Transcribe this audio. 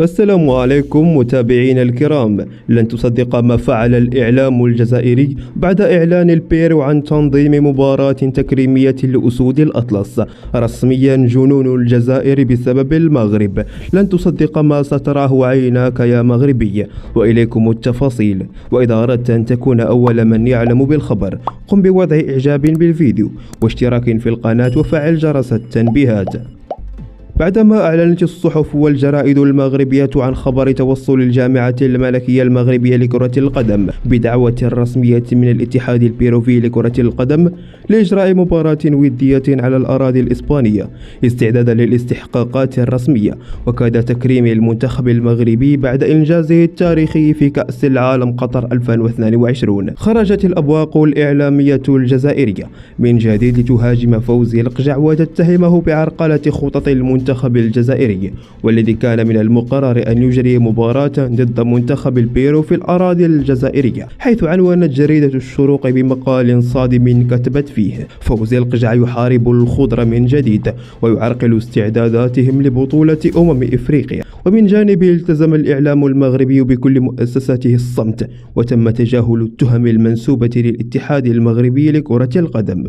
السلام عليكم متابعينا الكرام. لن تصدق ما فعل الإعلام الجزائري بعد إعلان البيرو عن تنظيم مباراة تكريمية لأسود الأطلس. رسميا جنون الجزائر بسبب المغرب. لن تصدق ما ستراه عيناك يا مغربي. وإليكم التفاصيل. وإذا أردت أن تكون أول من يعلم بالخبر قم بوضع إعجاب بالفيديو واشتراك في القناة وفعل جرس التنبيهات. بعدما أعلنت الصحف والجرائد المغربية عن خبر توصل الجامعة الملكية المغربية لكرة القدم بدعوة رسمية من الاتحاد البيروفي لكرة القدم لإجراء مباراة ودية على الأراضي الإسبانية استعدادا للاستحقاقات الرسمية وكاد تكريم المنتخب المغربي بعد إنجازه التاريخي في كأس العالم قطر 2022، خرجت الأبواق الإعلامية الجزائرية من جديد لتهاجم فوزي القجع وتتهمه بعرقلة خطط المنتخب الجزائري، والذي كان من المقرر أن يجري مباراة ضد منتخب البيرو في الأراضي الجزائرية، حيث عنونت جريدة الشروق بمقال صادم كتبت فيه: فوزي القجع يحارب الخضر من جديد ويعرقل استعداداتهم لبطولة إفريقيا. ومن جانبه التزم الإعلام المغربي بكل مؤسساته الصمت وتم تجاهل التهم المنسوبة للاتحاد المغربي لكرة القدم.